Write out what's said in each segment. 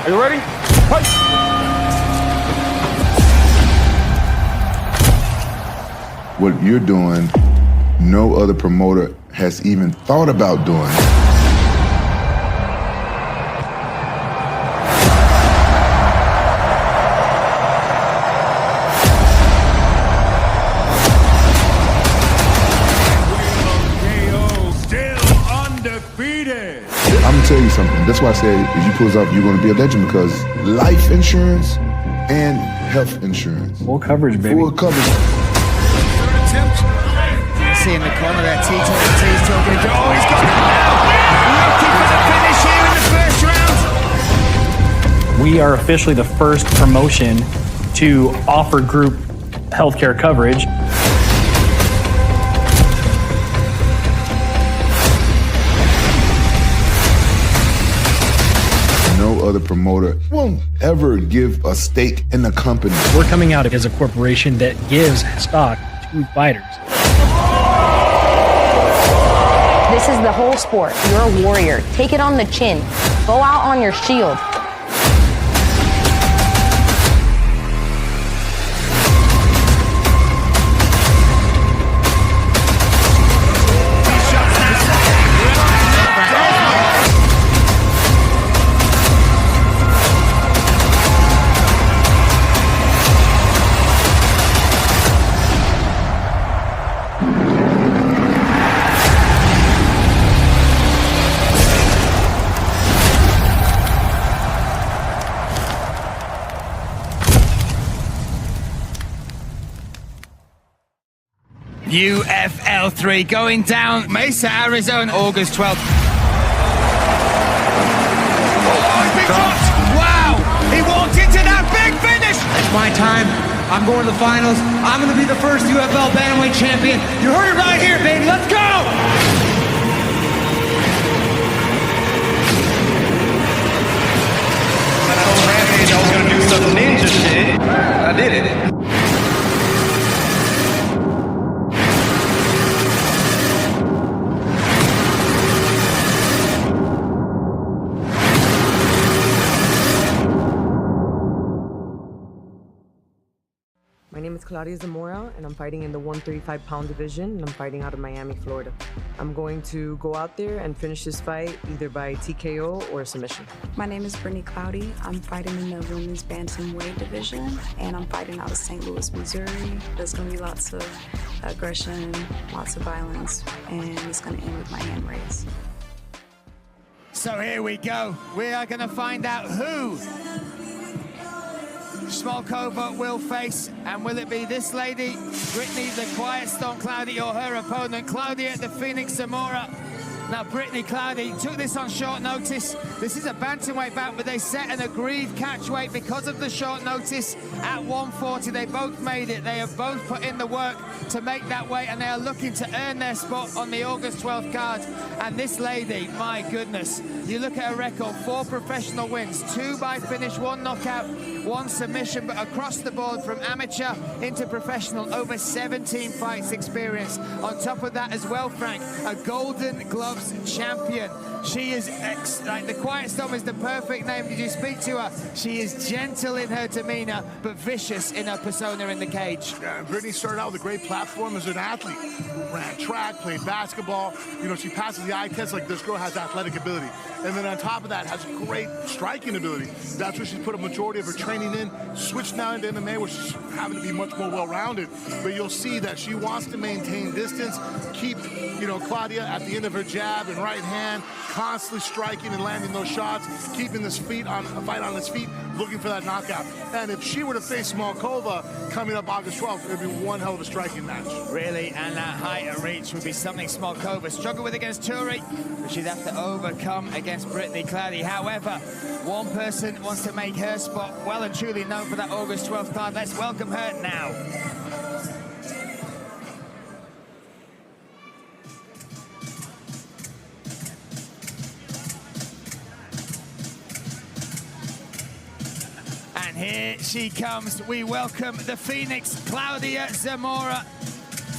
Are you ready? Fight! What you're doing, no other promoter has even thought about doing. I'm gonna tell you something. That's why I said if you pull this off, you're gonna be a legend, because life insurance and health insurance. Full coverage, baby. Full coverage. See in the corner there, T's talking. Oh, he's got it now! Looking for the finish here in the first round. We are officially the first promotion to offer group healthcare coverage. No other promoter won't ever give a stake in the company. We're coming out as a corporation that gives stock to fighters. This is the whole sport. You're a warrior. Take it on the chin. Go out on your shield. UFL 3 going down Mesa, Arizona, August 12th. Wow! He walked into that big finish! It's my time. I'm going to the finals. I'm going to be the first UFL bantamweight champion. You heard it right here, baby. Let's go! I told Rampage I was going to do some ninja shit. I did it. My name is Claudia Zamora, and I'm fighting in the 135-pound division, and I'm fighting out of Miami, Florida. I'm going to go out there and finish this fight either by TKO or submission. My name is Brittany. I'm fighting in the women's bantamweight division, and I'm fighting out of St. Louis, Missouri. There's going to be lots of aggression, lots of violence, and it's going to end with my hand raise. So here we go. We are going to find out who Smolkova will face, and will it be this lady, Brittany the Quiet Storm Claudia, or her opponent, Claudia the Phoenix Zamora? Now, Brittany, Claudia took this on short notice. This is a bantamweight bout, but they set an agreed catch weight because of the short notice at 140. They both made it. They have both put in the work to make that weight, and they are looking to earn their spot on the August 12th card. And this lady, my goodness, you look at her record, 4 professional wins, 2 by finish, 1 knockout, 1 submission, but across the board from amateur into professional, over 17 fights experience. On top of that as well, Frank, a Golden Gloves champion. She is, like, the Quiet Storm is the perfect name. Did you speak to her? She is gentle in her demeanor, but vicious in her persona in the cage. Yeah, Brittany started out with a great platform as an athlete. Ran track, played basketball. You know, she passes the eye test. Like, this girl has athletic ability. And then on top of that, has great striking ability. That's where she's put a majority of her training in. Switched now into MMA, where she's having to be much more well-rounded. But you'll see that she wants to maintain distance, keep, you know, Claudia at the end of her jab and right hand, constantly striking and landing those shots, keeping this fight on his feet, looking for that knockout. And if she were to face Smolkova coming up August 12th, it would be one hell of a striking match. Really, and that height and reach would be something Smolkova struggled with against Turi, but she'd have to overcome against Brittany Claudia. However, one person wants to make her spot well and truly known for that August 12th card. Let's welcome her now. And here she comes. We welcome the Phoenix, Claudia Zamora.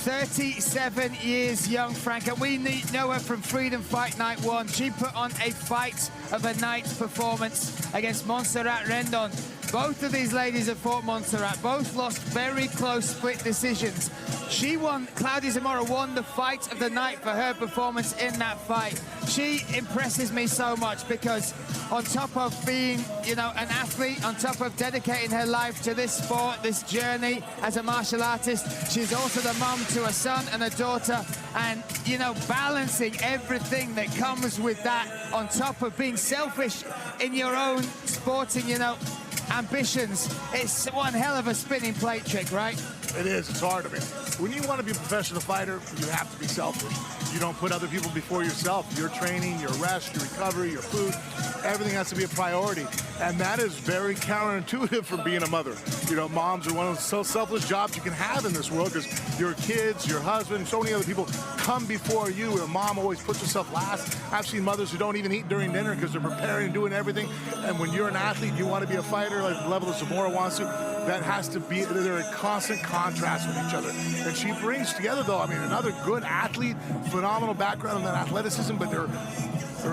37 years young, Frank, and we know her from Freedom Fight Night 1. She put on a fight of a night performance against Montserrat Rendon. Both of these ladies have fought Montserrat. Both lost very close split decisions. She won, Claudia Zamora won the fight of the night for her performance in that fight. She impresses me so much because on top of being, you know, an athlete, on top of dedicating her life to this sport, this journey as a martial artist, she's also the mom to a son and a daughter, and, you know, balancing everything that comes with that on top of being selfish in your own sporting, you know, ambitions. It's one hell of a spinning plate trick, right? It is. It's hard. I mean, when you want to be a professional fighter, you have to be selfish. You don't put other people before yourself. Your training, your rest, your recovery, your food, everything has to be a priority. And that is very counterintuitive from being a mother. You know, moms are one of the so selfless jobs you can have in this world because your kids, your husband, so many other people come before you. Your mom always puts herself last. I've seen mothers who don't even eat during dinner because they're preparing and doing everything. And when you're an athlete, you want to be a fighter like the level that Zamora wants to, that has to be, they're in constant contrast with each other. And she brings together, though, I mean, another good athlete, phenomenal background in that athleticism, but her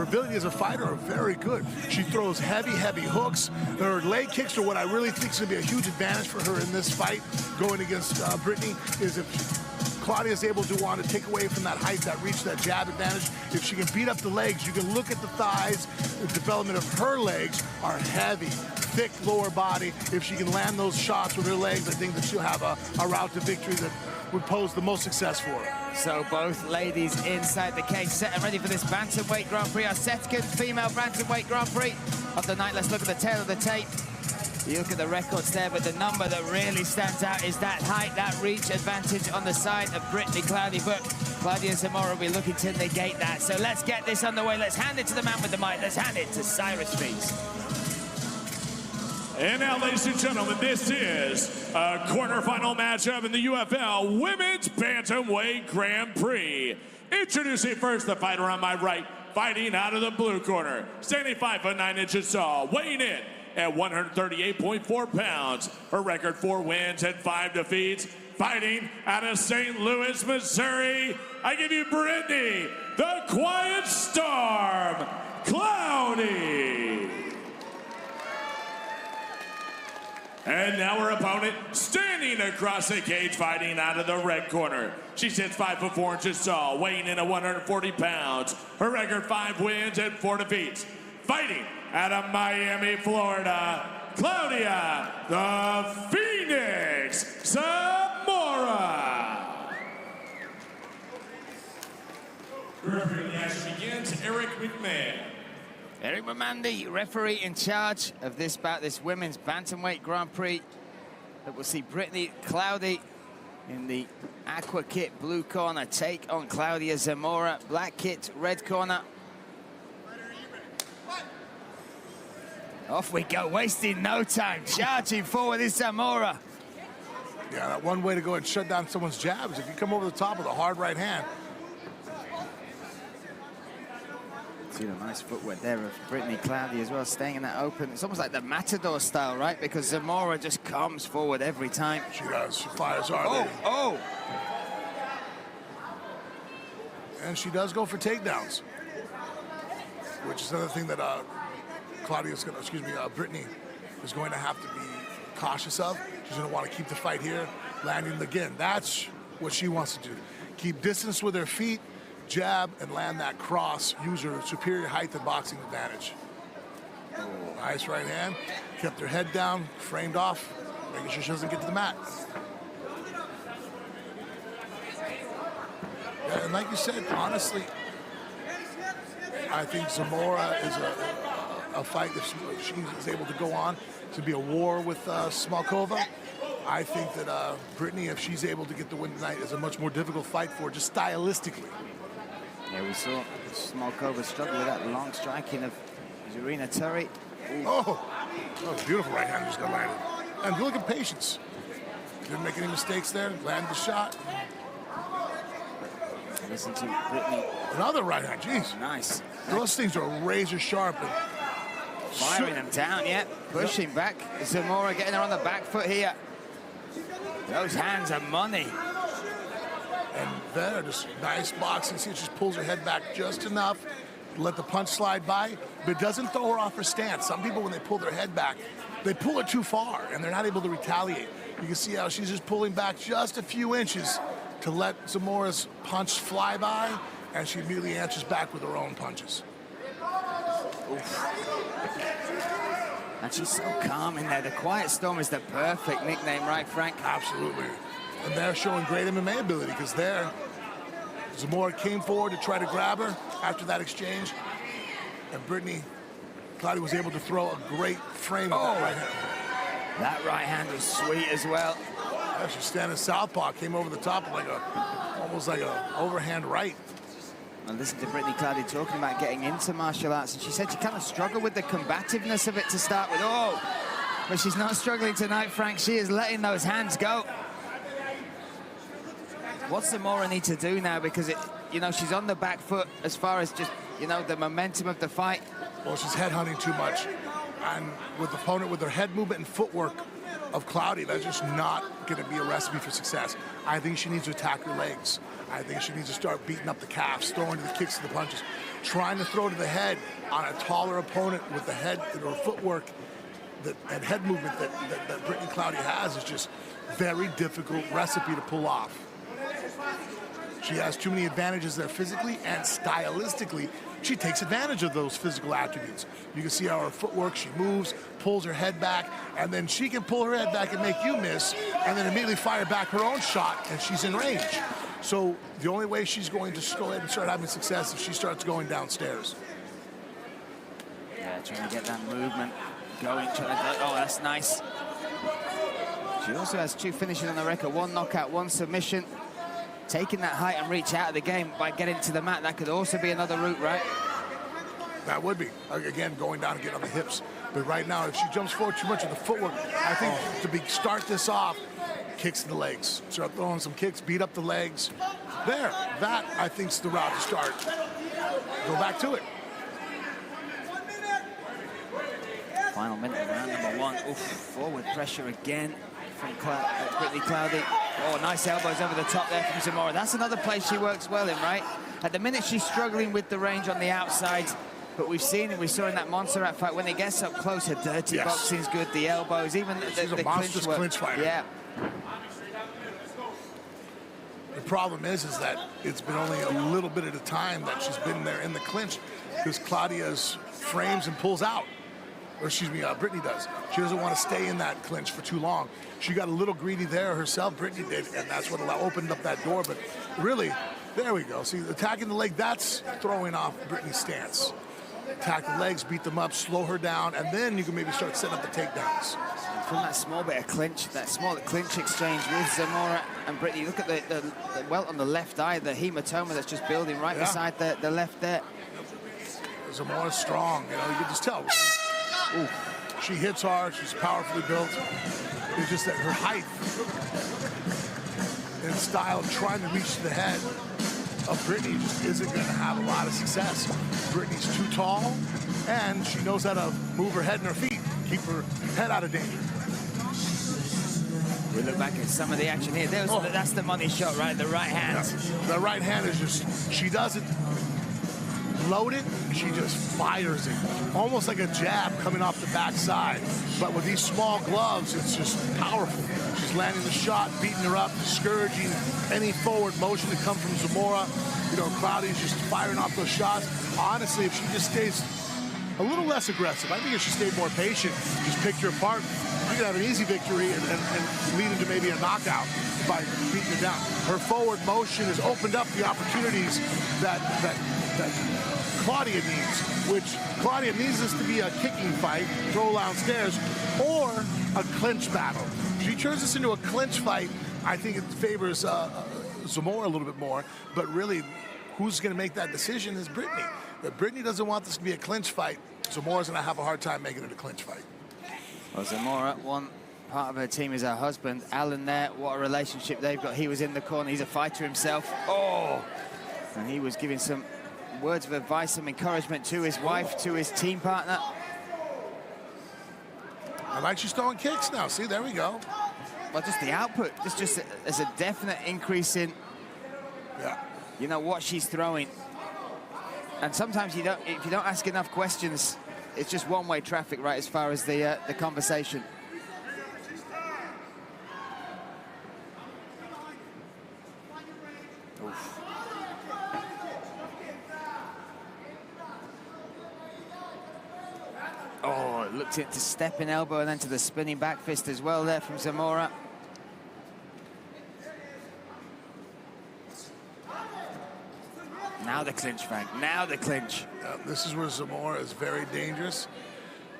ability as a fighter are very good. She throws heavy, heavy hooks. Her leg kicks are what I really think is going to be a huge advantage for her in this fight going against Brittany, is if Claudia is able to want to take away from that height, that reach, that jab advantage. If she can beat up the legs, you can look at the thighs. The development of her legs are heavy, thick lower body. If she can land those shots with her legs, I think that she'll have a route to victory that would pose the most success for her. So both ladies inside the cage, set and ready for this Bantamweight Grand Prix, our second female Bantamweight Grand Prix of the night. Let's look at the tail of the tape. You look at the records there, but the number that really stands out is that height, that reach advantage on the side of Brittany Claudia. But Claudia Zamora will be looking to negate that. So let's get this underway. Let's hand it to the man with the mic. Let's hand it to Cyrus Feast. And now, ladies and gentlemen, this is a quarterfinal matchup in the UFL Women's Bantamweight Grand Prix. Introducing first the fighter on my right, fighting out of the blue corner, standing 5'9" tall, weighing in at 138.4 pounds. Her record 4 wins and 5 defeats. Fighting out of St. Louis, Missouri, I give you Brittany, the Quiet Storm, Claudia. And now her opponent, standing across the cage, fighting out of the red corner. She sits 5'4" tall, weighing in at 140 pounds. Her record 5 wins and 4 defeats. Fighting out of Miami, Florida, Claudia, the Phoenix Zamora. Referee, the action begins. Eric McMahon. Eric McMahon, the referee in charge of this bout, this women's Bantamweight Grand Prix. That we'll see Brittany Claudia in the aqua kit, blue corner, take on Claudia Zamora, black kit, red corner. Off we go, wasting no time. Charging forward is Zamora. Yeah, that one way to go and shut down someone's jab is if you come over the top with a hard right hand. See the nice footwork there of Brittany Claudia as well, staying in that open. It's almost like the Matador style, right? Because Zamora just comes forward every time. She does. She fires hard. Oh! And she does go for takedowns, which is another thing that Brittany is going to have to be cautious of. She's going to want to keep the fight here, landing again. That's what she wants to do. Keep distance with her feet, jab, and land that cross. Use her superior height and boxing advantage. Oh, nice right hand. Kept her head down, framed off, making sure she doesn't get to the mat. Yeah, and like you said, honestly, I think Zamora is a fight that she is able to go on to be a war with Smolkova. I think that Brittany, if she's able to get the win tonight, is a much more difficult fight for her, just stylistically. Yeah, we saw Smolkova struggle with that long striking of Zarina Turri. Oh, that was a beautiful right hand just got landed. And look at patience. Didn't make any mistakes there, landed the shot. Listen to Brittany. Another right hand, jeez. Nice. Those things are razor sharp. And firing them down, yeah. Pushing back. Zamora getting her on the back foot here. Those hands are money. There, just nice boxing. See, she just pulls her head back just enough to let the punch slide by, but it doesn't throw her off her stance. Some people, when they pull their head back, they pull it too far, and they're not able to retaliate. You can see how she's just pulling back just a few inches to let Zamora's punch fly by, and she immediately answers back with her own punches. Oof. And she's so calm in there. The Quiet Storm is the perfect nickname, right, Frank? Absolutely. And they're showing great MMA ability, because there, Zamora came forward to try to grab her after that exchange, and Brittany, Claudia was able to throw a great frame of that right hand. That right hand was sweet as well. Yeah, she's standing southpaw, came over the top like almost like a overhand right. And listen to Brittany Claudia talking about getting into martial arts, and she said she kind of struggled with the combativeness of it to start with. Oh, but she's not struggling tonight, Frank. She is letting those hands go. What's Zamora need to do now? Because she's on the back foot as far as just, the momentum of the fight. Well, she's headhunting too much. And with the opponent, with her head movement and footwork of Claudia, that's just not going to be a recipe for success. I think she needs to attack her legs. I think she needs to start beating up the calves, throwing to the kicks to the punches, trying to throw to the head on a taller opponent with the head or footwork and head movement that Brittany Claudia has is just very difficult recipe to pull off. She has too many advantages there physically and stylistically. She takes advantage of those physical attributes. You can see how her footwork, she moves, pulls her head back, and then she can pull her head back and make you miss, and then immediately fire back her own shot, and she's in range. So the only way she's going to go ahead and start having success is if she starts going downstairs. Yeah, trying to get that movement going. Oh, that's nice. She also has 2 finishes on the record, 1 knockout, 1 submission. Taking that height and reach out of the game by getting to the mat, that could also be another route, right? That would be. Again, going down and getting on the hips. But right now, if she jumps forward too much with the footwork, I think start this off, kicks to the legs. Start throwing some kicks, beat up the legs. There, that I think is the route to start. Go back to it. Final minute of round number 1. Oof, forward pressure again from Brittany Claudia. Oh, nice elbows over the top there from Zamora. That's another place she works well in, right? At the minute, she's struggling with the range on the outside, but we saw in that Montserrat fight, when it gets up close, her dirty boxing's good, the elbows, even the monstrous clinch fighter. Yeah. The problem is that it's been only a little bit at a time that she's been there in the clinch, because Claudia's frames and pulls out. Or excuse me, Brittany does. She doesn't want to stay in that clinch for too long. She got a little greedy there herself, Brittany did, and that's what opened up that door. But really, there we go. See, attacking the leg, that's throwing off Brittany's stance. Attack the legs, beat them up, slow her down, and then you can maybe start setting up the takedowns. From that small bit of clinch, that small clinch exchange with Zamora and Brittany, look at the welt on the left eye, the hematoma that's just building right beside the left there. Zamora's strong, you can just tell. Ooh. She hits hard, she's powerfully built. It's just that her height and style of trying to reach the head of Brittany just isn't going to have a lot of success. Brittany's too tall, and she knows how to move her head and her feet, keep her head out of danger. We look back at some of the action here. That's the money shot, right? The right hand. Yeah. The right hand is just, she doesn't load it, she just fires it. Almost like a jab coming off the backside. But with these small gloves, it's just powerful. She's landing the shot, beating her up, discouraging any forward motion to come from Zamora. Claudia's just firing off those shots. Honestly, if she just stays a little less aggressive, I think if she stayed more patient, just picked her apart, you could have an easy victory and lead into maybe a knockout by beating her down. Her forward motion has opened up the opportunities that Claudia needs, which Claudia needs this to be a kicking fight, throw downstairs, or a clinch battle. If she turns this into a clinch fight, I think it favors Zamora a little bit more, but really, who's going to make that decision is Brittany. If Brittany doesn't want this to be a clinch fight, Zamora's going to have a hard time making it a clinch fight. Well, Zamora, one part of her team is her husband, Alan there. What a relationship they've got. He was in the corner. He's a fighter himself. Oh! And he was giving some words of advice, some encouragement to his wife, to his team partner. I like she's throwing kicks now. See, there we go. Well, just the output. Just there's a definite increase in Yeah. You know what she's throwing. And sometimes if you don't ask enough questions, it's just one-way traffic, right, as far as the conversation. Oof. Oh, looked into stepping elbow and then to the spinning back fist as well there from Zamora. Now the clinch, Frank. Now the clinch. This is where Zamora is very dangerous.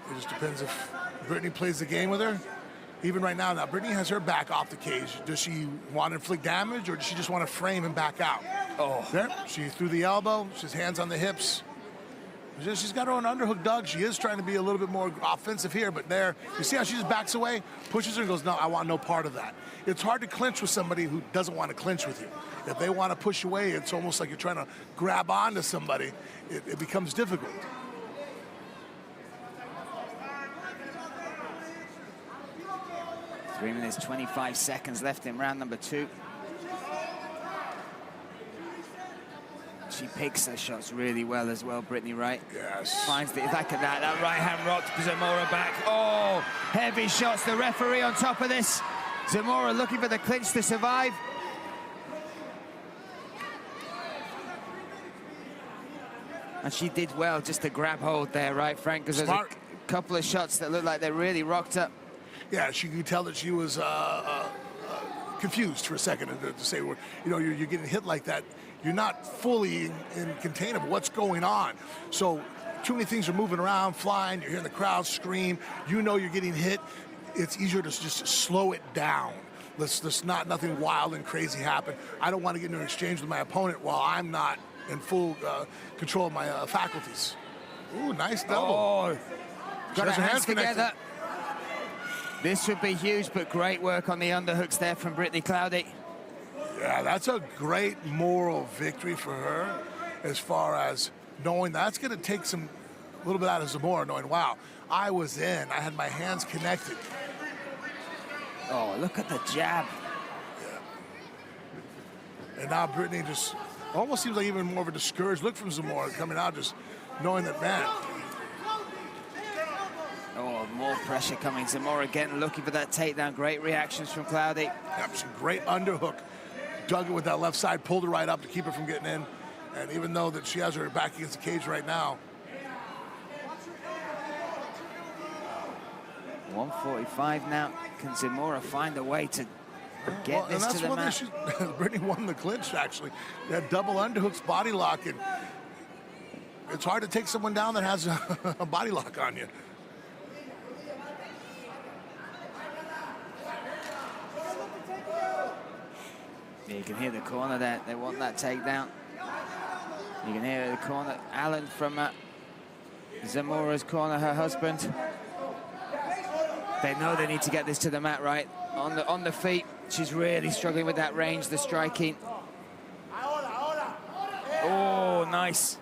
It just depends if Brittany plays the game with her. Even right now, Brittany has her back off the cage. Does she want to inflict damage, or does she just want to frame and back out? Oh. There, she threw the elbow. She's hands on the hips. She's got her own underhook dug. She is trying to be a little bit more offensive here, but there, you see how she just backs away, pushes her and goes, no, I want no part of that. It's hard to clinch with somebody who doesn't want to clinch with you. If they want to push away, it's almost like you're trying to grab onto somebody. It becomes difficult. Three minutes, 25 seconds left in round number 2. She picks her shots really well as well, Brittany, right? Yes. Finds the, look at that right hand rocked Zamora back. Oh, heavy shots, the referee on top of this. Zamora looking for the clinch to survive. And she did well just to grab hold there, right, Frank? Because there's a couple of shots that look like they really rocked up. Yeah, she could tell that she was confused for a second to say, you know, you're getting hit like that. You're not fully in contain of what's going on. So too many things are moving around, flying. You're hearing the crowd scream. You know you're getting hit. It's easier to just slow it down. Let's not nothing wild and crazy happen. I don't want to get into an exchange with my opponent while I'm not in full control of my faculties. Ooh, nice double. Oh, got her hands connected. together. This would be huge, but great work on the underhooks there from Brittany Cloudy. Yeah, that's a great moral victory for her, as far as knowing that's going to take a little bit out of Zamora, knowing, wow, I was in, I had my hands connected. Oh, look at the jab. Yeah. And now Brittany just almost seems like even more of a discouraged look from Zamora coming out, just knowing that, man. Oh, more pressure coming. Zamora again looking for that takedown. Great reactions from Cloudy. Yep, some great underhook. Dug it with that left side, pulled her right up to keep her from getting in. And even though that she has her back against the cage right now. 145 now. Can Zamora find a way to get this to the mat? Brittany won the clinch, actually. That double underhooks, body lock. And it's hard to take someone down that has a body lock on you. Yeah, you can hear the corner there. They want that takedown. You can hear the corner. Allen from Zamora's corner, her husband. They know they need to get this to the mat, right? On the feet. She's really struggling with that range, the striking. Oh, nice.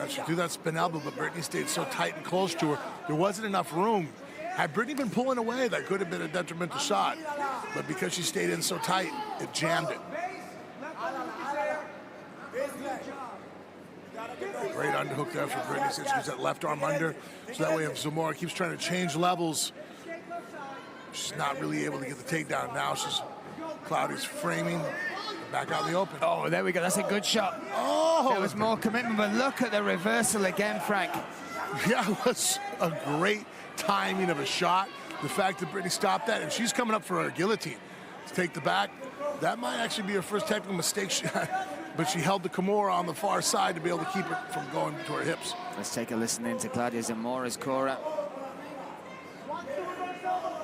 She threw that spin elbow, but Brittany stayed so tight and close to her. There wasn't enough room. Had Brittany been pulling away, that could have been a detrimental shot. But because she stayed in so tight, it jammed it. Great underhook there for Brittany. She gets that left arm under. So that way if Zamora keeps trying to change levels, she's not really able to get the takedown. Now Claudia's framing, back out in the open. Oh, there we go. That's a good shot. Oh! There was more commitment, but look at the reversal again, Frank. Yeah, it was a great timing of a shot. The fact that Brittany stopped that, and she's coming up for a guillotine to take the back. That might actually be her first technical mistake, but she held the Kimura on the far side to be able to keep it from going to her hips. Let's take a listen into Claudia Zamora's Cora.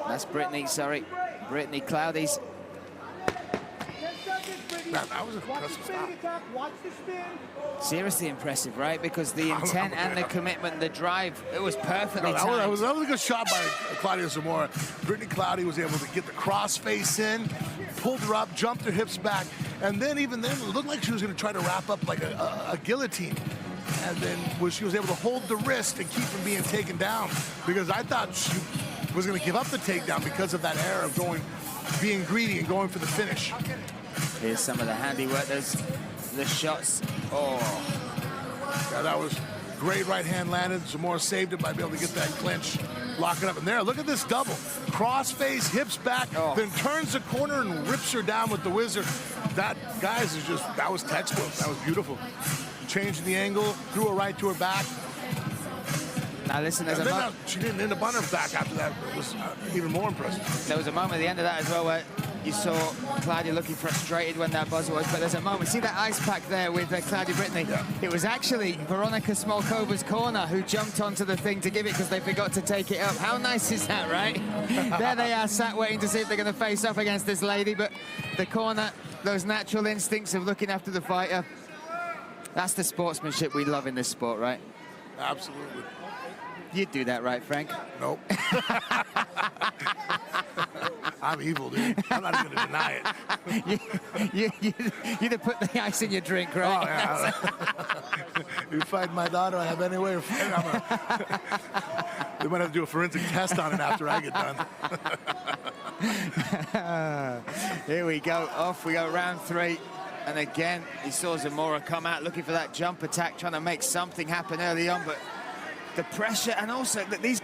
That's Brittany, sorry. Brittany Cloudy's. Man, that was an impressive stop. Seriously impressive, right? Because the intent and the commitment, the drive, it was perfectly timed. That was a good shot by Claudia Zamora. Brittany Cloudy was able to get the crossface in, pulled her up, jumped her hips back, and then even then, it looked like she was going to try to wrap up like a guillotine. And then she was able to hold the wrist and keep from being taken down, because I thought she was going to give up the takedown because of that error of being greedy and going for the finish. Here's some of the handiwork. There's the shots. Oh. Yeah, that was great right hand landed. Zamora saved it by being able to get that clinch, lock it up. And there, look at this double. Cross face, hips back, then turns the corner and rips her down with the wizard. That, guys, is just, that was textbook. That was beautiful. Changing the angle, threw her right to her back. Now listen, there's she didn't end up on her back after that. It was even more impressive. There was a moment at the end of that as well where you saw Claudia looking frustrated when that buzzer was, but there's a moment. See that ice pack there with Claudia Brittany? Yeah. It was actually Veronika Smolkova's corner who jumped onto the thing to give it because they forgot to take it up. How nice is that, right? There they are sat waiting to see if they're going to face off against this lady, but the corner, those natural instincts of looking after the fighter, that's the sportsmanship we love in this sport, right? Absolutely. You'd do that, right, Frank? Nope. I'm evil, dude. I'm not even going to deny it. You'd have put the ice in your drink, right? Oh, yeah. You fight my daughter, I have any way of fighting. They might have to do a forensic test on it after I get done. Here we go. Off we go, round 3. And again, he saw Zamora come out looking for that jump attack, trying to make something happen early on, but the pressure, and also that these,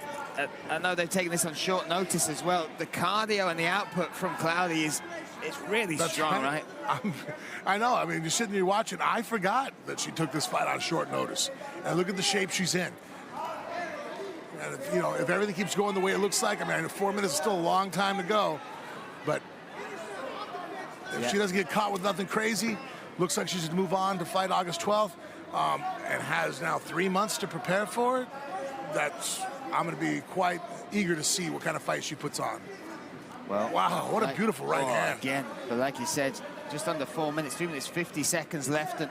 I know they've taken this on short notice as well, the cardio and the output from Claudia is really strong, right? I know, I mean, you're sitting here watching, I forgot that she took this fight on short notice. And look at the shape she's in. And if, you know, if everything keeps going the way it looks like, I mean, 4 minutes is still a long time to go, but if she doesn't get caught with nothing crazy, looks like she's going to move on to fight August 12th, and has now 3 months to prepare for it. I'm going to be quite eager to see what kind of fight she puts on. Well, wow, what a beautiful right hand. Again, but like you said, just under 4 minutes, 3 minutes, 50 seconds left, and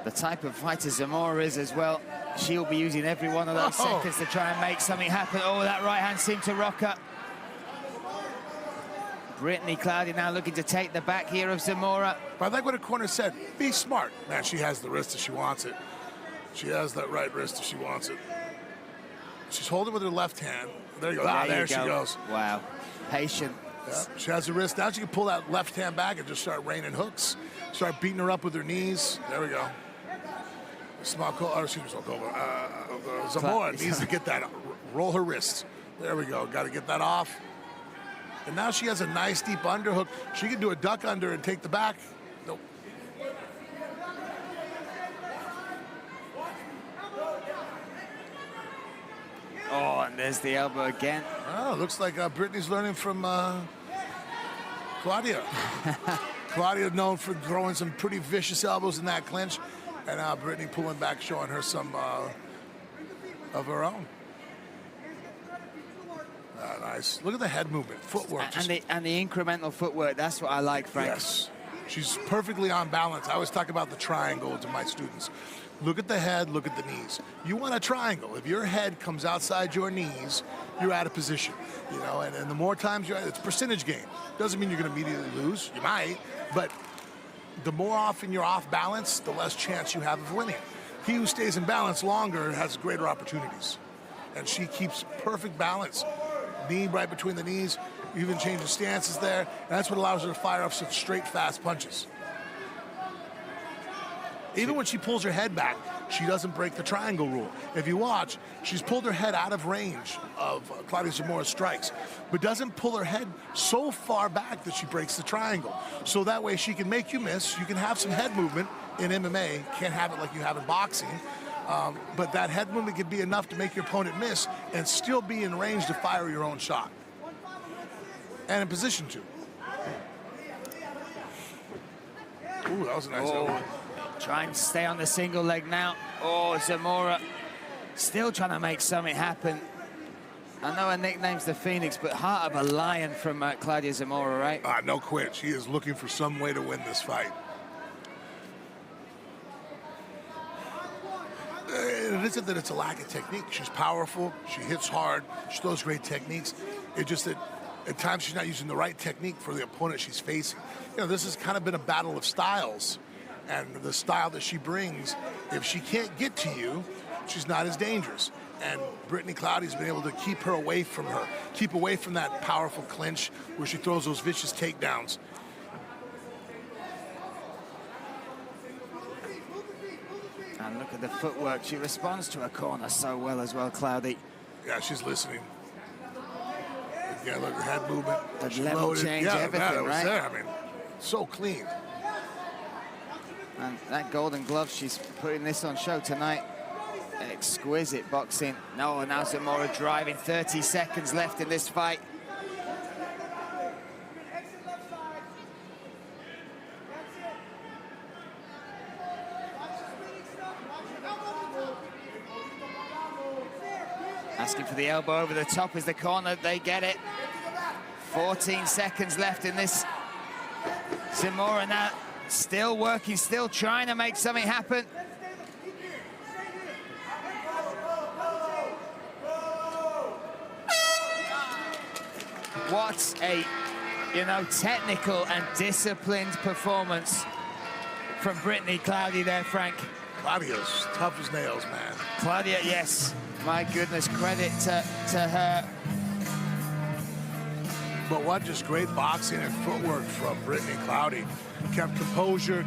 the type of fighter Zamora is as well, she'll be using every one of those seconds to try and make something happen. Oh, that right hand seemed to rock up. Brittany Claudia now looking to take the back here of Zamora. But I like what her corner said. Be smart. Man, she has the wrist if she wants it. She has that right wrist if she wants it. She's holding with her left hand. There you go. There she goes. Wow. Patient. Yeah, she has the wrist. Now she can pull that left hand back and just start raining hooks. Start beating her up with her knees. There we go. Zamora needs to get that. Roll her wrist. There we go. Got to get that off. And now she has a nice deep underhook. She can do a duck under and take the back. Nope. Oh, and there's the elbow again. Oh, looks like Brittany's learning from Claudia. Claudia known for throwing some pretty vicious elbows in that clinch. And now Brittany pulling back, showing her some of her own. Nice. Look at the head movement, footwork. And the incremental footwork, that's what I like, Frank. Yes. She's perfectly on balance. I always talk about the triangle to my students. Look at the head, look at the knees. You want a triangle. If your head comes outside your knees, you're out of position. You know, and the more times it's a percentage game. Doesn't mean you're going to immediately lose. You might, but the more often you're off balance, the less chance you have of winning. He who stays in balance longer has greater opportunities. And she keeps perfect balance. Knee right between the knees, even changes stances there. And that's what allows her to fire off such straight, fast punches. Even when she pulls her head back, she doesn't break the triangle rule. If you watch, she's pulled her head out of range of Claudia Zamora's strikes, but doesn't pull her head so far back that she breaks the triangle. So that way she can make you miss. You can have some head movement in MMA. Can't have it like you have in boxing. But that head movement could be enough to make your opponent miss and still be in range to fire your own shot. And in position to. Ooh, that was a nice elbow. Trying to stay on the single leg now. Oh, Zamora still trying to make something happen. I know her nickname's the Phoenix, but heart of a lion from Claudia Zamora, right? No quit. She is looking for some way to win this fight. It isn't that it's a lack of technique. She's powerful. She hits hard. She throws great techniques. It's just that at times she's not using the right technique for the opponent she's facing. You know, this has kind of been a battle of styles. And the style that she brings, if she can't get to you, she's not as dangerous. And Brittany Claudia's been able to keep her away from her, keep away from that powerful clinch where she throws those vicious takedowns. And look at the footwork. She responds to her corner so well as well, Claudia. Yeah, she's listening. Yeah, look, her head movement. The level change, everything, that was right? there. I mean, so clean. And that golden glove, she's putting this on show tonight. Exquisite boxing. No, now Zamora driving. 30 seconds left in this fight. Asking for the elbow over the top is the corner. They get it. 14 seconds left in this. Zamora now still working, still trying to make something happen. What a, technical and disciplined performance from Brittany Claudia there, Frank. Claudia's tough as nails, man. Claudia, yes. My goodness, credit to her. But what just great boxing and footwork from Brittany Claudia. Kept composure,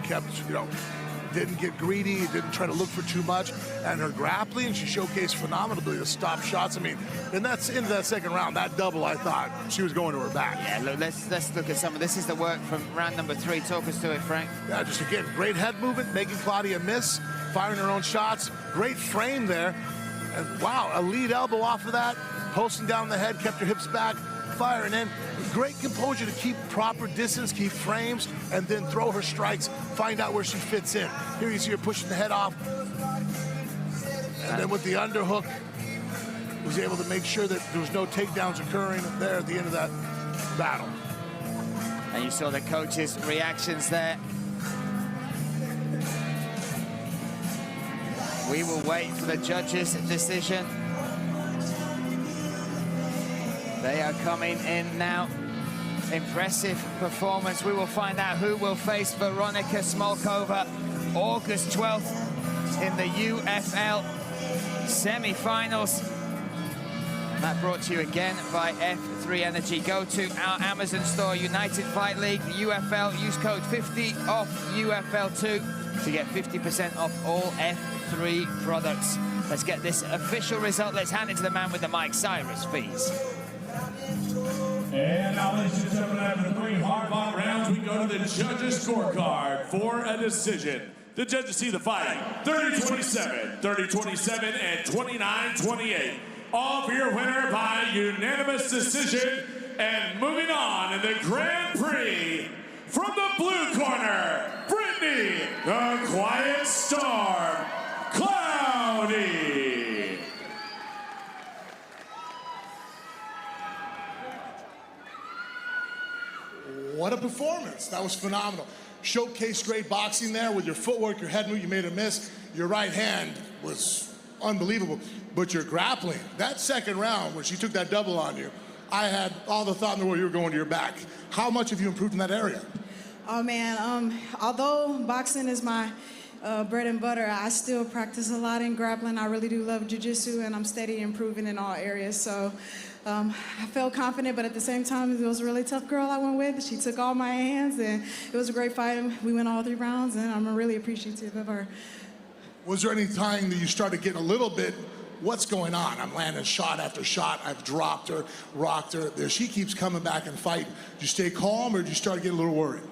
didn't get greedy, didn't try to look for too much. And her grappling, she showcased phenomenal ability to stop shots. I mean, and that's into that second round, that double, I thought she was going to her back. Yeah, look, let's look at some of this. Is the work from round number 3. Talk us to it, Frank. Yeah, just again, great head movement, making Claudia miss, firing her own shots. Great frame there. And wow, a lead elbow off of that, posting down the head, kept her hips back, firing in. Great composure to keep proper distance, keep frames, and then throw her strikes, find out where she fits in. Here you see her pushing the head off. And then with the underhook, was able to make sure that there was no takedowns occurring there at the end of that battle. And you saw the coach's reactions there. We will wait for the judges' decision. They are coming in now. Impressive performance. We will find out who will face Veronika Smolkova August 12th in the UFL semi-finals. That brought to you again by F3 Energy. Go to our Amazon store, United Fight League, UFL. Use code 50 off UFL2 to get 50% off all F3 products. Let's get this official result. Let's hand it to the man with the mic, Cyrus Fees. And now, ladies and gentlemen, after 3 hard-fought rounds, we go to the judges' scorecard for a decision. The judges see the fight 30-27, 30-27, and 29-28. All for your winner by unanimous decision. And moving on in the Grand Prix, from the blue corner, Brittany, the Quiet Storm, Claudia. What a performance. That was phenomenal. Showcased great boxing there with your footwork, your head move, you made a miss. Your right hand was unbelievable. But your grappling, that second round when she took that double on you, I had all the thought in the world you were going to your back. How much have you improved in that area? Oh man, although boxing is my bread and butter, I still practice a lot in grappling. I really do love jiu-jitsu, and I'm steady improving in all areas. So I felt confident, but at the same time, it was a really tough girl I went with. She took all my hands, and it was a great fight. We went all 3 rounds, and I'm really appreciative of her. Was there any time that you started getting a little bit, what's going on? I'm landing shot after shot. I've dropped her, rocked her. There she keeps coming back and fighting. Do you stay calm, or do you start getting a little worried?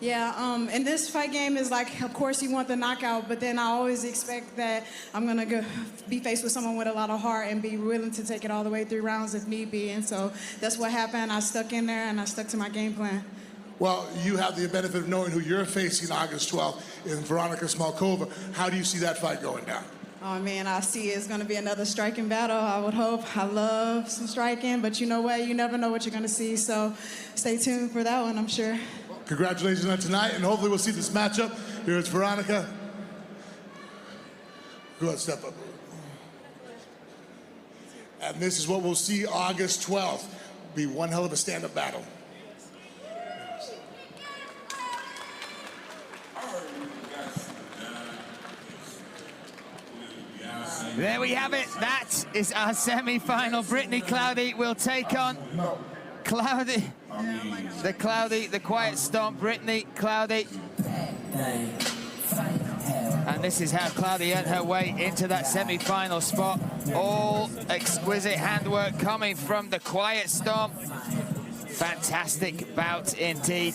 Yeah, and this fight game is like, of course you want the knockout, but then I always expect that I'm going to be faced with someone with a lot of heart and be willing to take it all the way 3 rounds if need be. And so that's what happened. I stuck in there, and I stuck to my game plan. Well, you have the benefit of knowing who you're facing August 12th in Veronika Smolkova. How do you see that fight going down? Oh, man, I see it's going to be another striking battle, I would hope. I love some striking, but you know what? You never know what you're going to see, so stay tuned for that one, I'm sure. Congratulations on tonight, and hopefully we'll see this matchup. Here it's Veronika. Go ahead, step up. And this is what we'll see August 12th. Be one hell of a stand-up battle. There we have it. That is our semi-final. Brittany Claudia will take on Claudia, the Quiet Storm, Brittany Claudia. And this is how Claudia earned her way into that semi-final spot. All exquisite handwork coming from the Quiet Storm. Fantastic bout indeed.